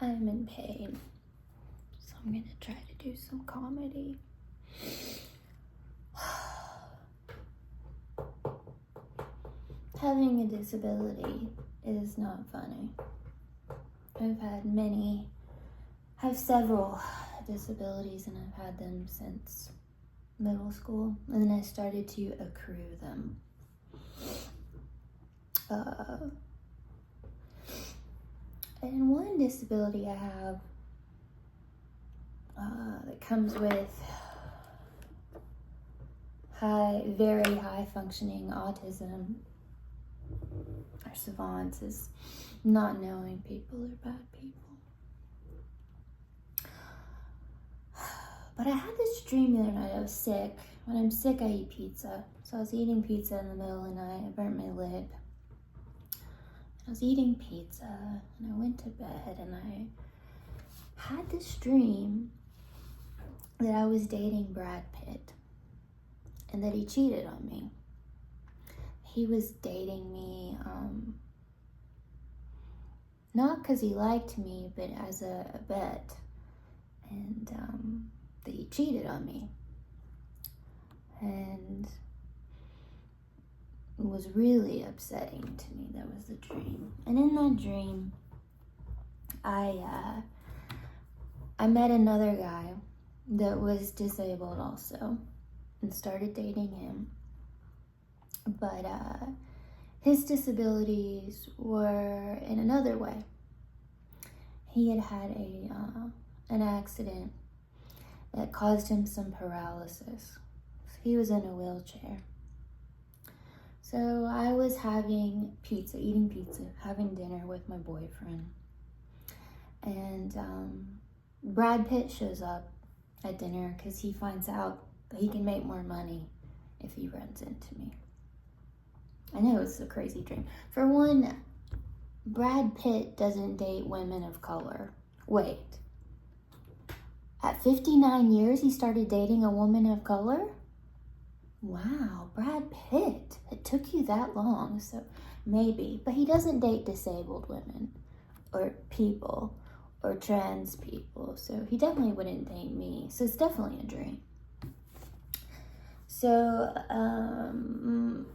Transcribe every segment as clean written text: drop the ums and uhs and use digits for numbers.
I'm in pain, so I'm gonna try to do some comedy. Having a disability is not funny. I have several disabilities, and I've had them since middle school, and then I started to accrue them. And one disability I have that comes with very high functioning autism or savants is not knowing people are bad people. But I had this dream the other night. I was sick. When I'm sick, I eat pizza. So I was eating pizza in the middle of the night. I burnt my lip. I was eating pizza, and I went to bed, and I had this dream that I was dating Brad Pitt, and that he cheated on me. He was dating me, not because he liked me, but as a bet, and that he cheated on me. And it was really upsetting to me. That was the dream. And in that dream, I met another guy that was disabled also, and started dating him. But his disabilities were in another way. He had an accident that caused him some paralysis. So he was in a wheelchair. So I was eating pizza, having dinner with my boyfriend. And Brad Pitt shows up at dinner because he finds out that he can make more money if he runs into me. I know it's a crazy dream. For one, Brad Pitt doesn't date women of color. Wait. At 59 years, he started dating a woman of color? Wow, Brad Pitt. It took you that long, so maybe. But he doesn't date disabled women or people or trans people, so he definitely wouldn't date me. So it's definitely a dream. So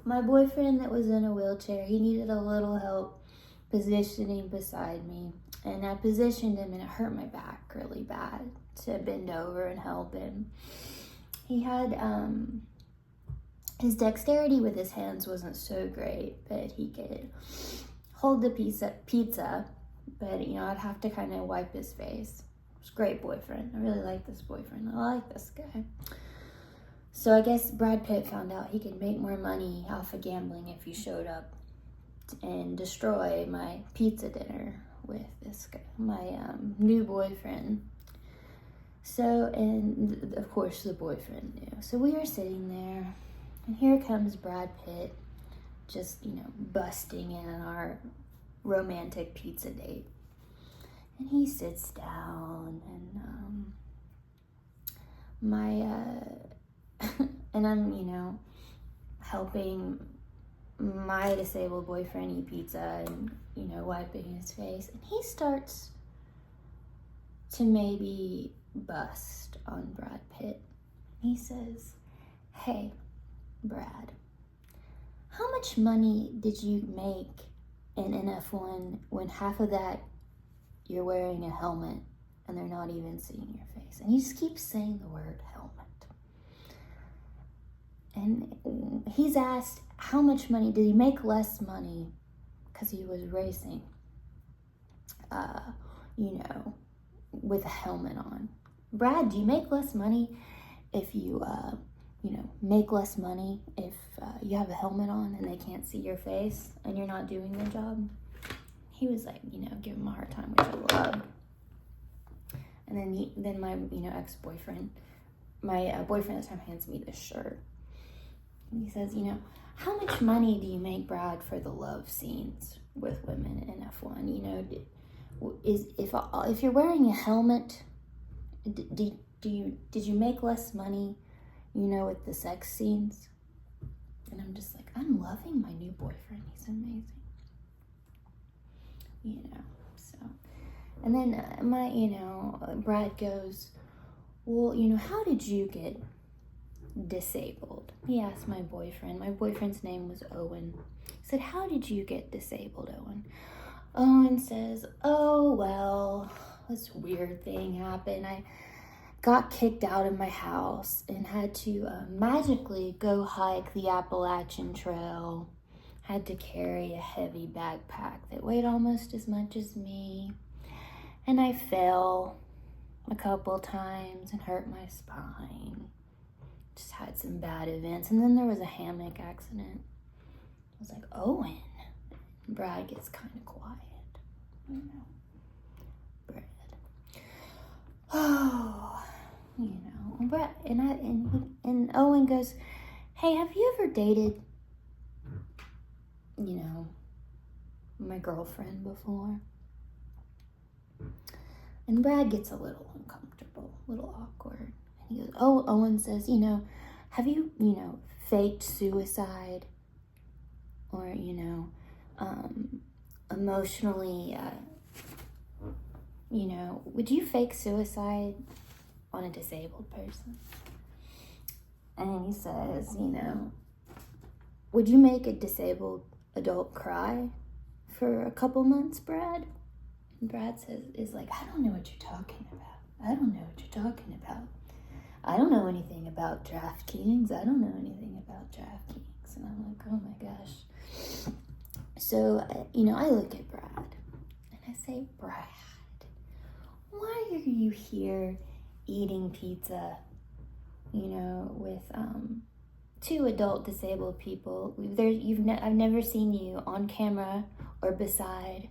my boyfriend that was in a wheelchair, he needed a little help positioning beside me. And I positioned him, and it hurt my back really bad to bend over and help him. He had, his dexterity with his hands wasn't so great, but he could hold the pizza, but, I'd have to kind of wipe his face. It was a great boyfriend. I really like this boyfriend. I like this guy. So I guess Brad Pitt found out he could make more money off of gambling if he showed up and destroy my pizza dinner with this guy, my new boyfriend. So, and of course the boyfriend knew. So we were sitting there, and here comes Brad Pitt, just, busting in on our romantic pizza date. And he sits down, and and I'm, helping my disabled boyfriend eat pizza and, wiping his face. And he starts to maybe bust on Brad Pitt. He says, "Hey, Brad, how much money did you make in NF1 when half of that you're wearing a helmet and they're not even seeing your face?" And he just keeps saying the word helmet. And he's asked how much money, did he make less money because he was racing, with a helmet on. Brad, do you make less money if you, make less money if you have a helmet on and they can't see your face and you're not doing your job? He was like, give him a hard time, which I love. And then my, ex-boyfriend, my boyfriend at the time hands me this shirt. And he says, how much money do you make, Brad, for the love scenes with women in F1? If you're wearing a helmet, did you make less money, with the sex scenes? And I'm just like, I'm loving my new boyfriend. He's amazing. So And then Brad goes, well, how did you get disabled? He asked my boyfriend. My boyfriend's name was Owen. He said, how did you get disabled, Owen? Owen says, oh, well, this weird thing happened. I got kicked out of my house and had to magically go hike the Appalachian Trail. Had to carry a heavy backpack that weighed almost as much as me. And I fell a couple times and hurt my spine. Just had some bad events. And then there was a hammock accident. I was like, Owen. Brad gets kind of quiet. Brad. Oh, Brad, and Owen goes, hey, have you ever dated, my girlfriend before? And Brad gets a little uncomfortable, a little awkward. And he goes, oh, Owen says, have you, faked suicide? Or, emotionally, would you fake suicide on a disabled person? And he says, would you make a disabled adult cry for a couple months, Brad? And Brad is like, I don't know what you're talking about. I don't know what you're talking about. I don't know anything about DraftKings. I don't know anything about DraftKings. And I'm like, oh my gosh. So, I look at Brad and I say, Brad, why are you here eating pizza, with two adult disabled people? I've never seen you on camera or beside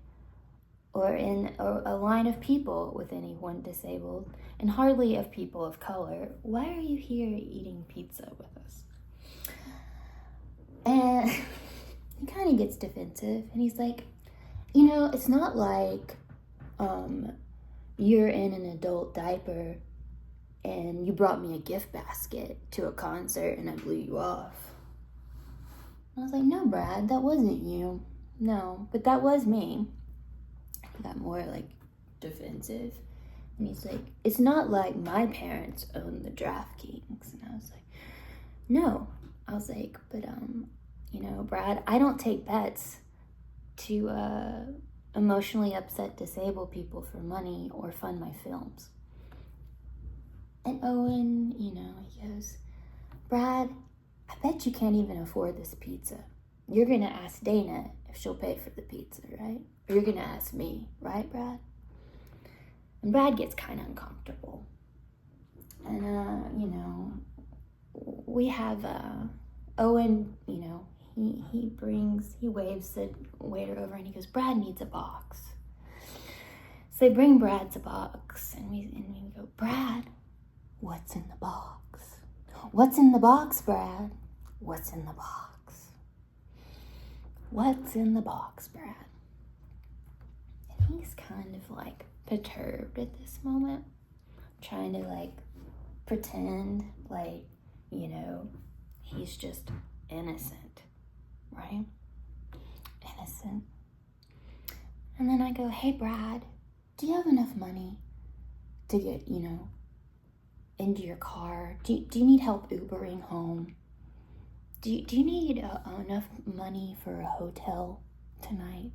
or in a line of people with anyone disabled, and hardly of people of color. Why are you here eating pizza with us? And he kind of gets defensive, and he's like, it's not like you're in an adult diaper and you brought me a gift basket to a concert and I blew you off. I was like, no, Brad, that wasn't you. No, but that was me. He got more defensive. And he's like, it's not like my parents own the DraftKings. And I was like, no. I was like, but Brad, I don't take bets to emotionally upset disabled people for money or fund my films. And Owen, he goes, Brad, I bet you can't even afford this pizza. You're going to ask Dana if she'll pay for the pizza, right? Or you're going to ask me, right, Brad? And Brad gets kind of uncomfortable. And, we have Owen, he waves the waiter over and he goes, Brad needs a box. So they bring Brad's a box and we go, Brad, what's in the box? What's in the box, Brad? What's in the box? What's in the box, Brad? And he's kind of perturbed at this moment, trying to pretend he's just innocent, right? Innocent. And then I go, hey, Brad, do you have enough money to get, into your car? Do you need help Ubering home? Do you need enough money for a hotel tonight?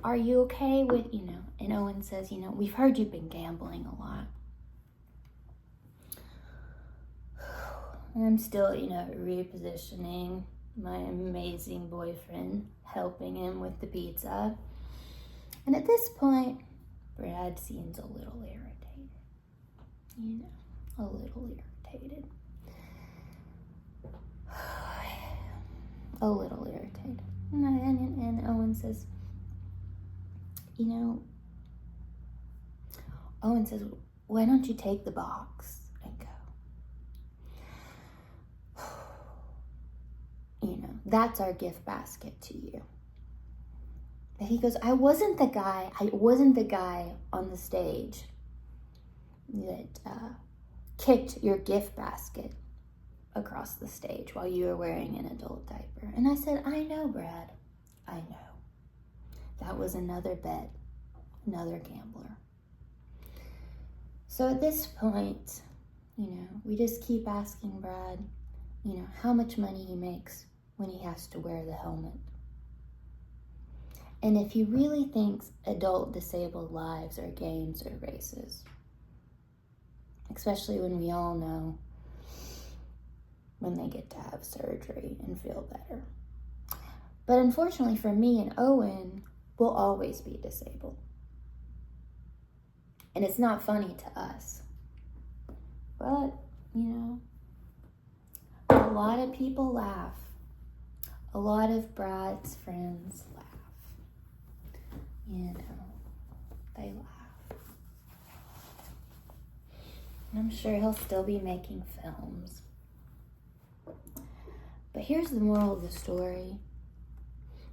Are you okay with, And Owen says, we've heard you've been gambling a lot. And I'm still, repositioning my amazing boyfriend, helping him with the pizza. And at this point, Brad seems a little irritated. A little irritated. A little irritated. And Owen says, Owen says, why don't you take the box and go? That's our gift basket to you. And he goes, I wasn't the guy on the stage that kicked your gift basket across the stage while you were wearing an adult diaper. And I said, I know, Brad. I know. That was another bet another gambler. So at this point, we just keep asking Brad, how much money he makes when he has to wear the helmet. And if he really thinks adult disabled lives are games or races, especially when we all know when they get to have surgery and feel better. But unfortunately for me and Owen, we'll always be disabled. And it's not funny to us. But, a lot of people laugh. A lot of Brad's friends laugh. They laugh. And I'm sure he'll still be making films. But here's the moral of the story.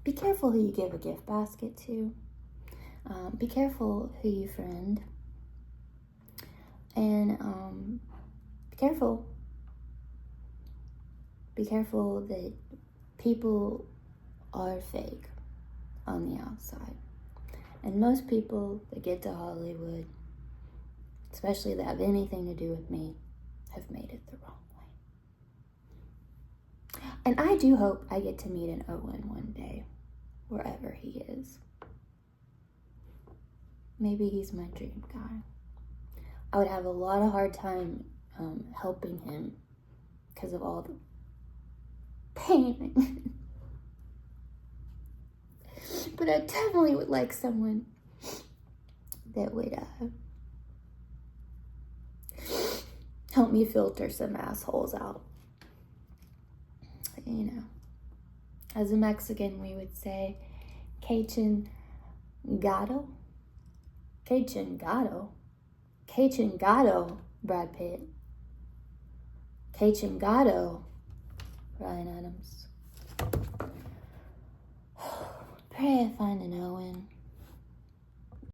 Be careful who you give a gift basket to. Be careful who you friend. And be careful. Be careful that people are fake on the outside. And most people that get to Hollywood, especially that have anything to do with me, have made it the wrong way. And I do hope I get to meet an Owen one day, wherever he is. Maybe he's my dream guy. I would have a lot of hard time helping him because of all the pain. But I definitely would like someone that would help me filter some assholes out. As a Mexican, we would say, que chingado? Que chingado? Que chingado, Brad Pitt. Que chingado, Ryan Adams. Pray I find an Owen.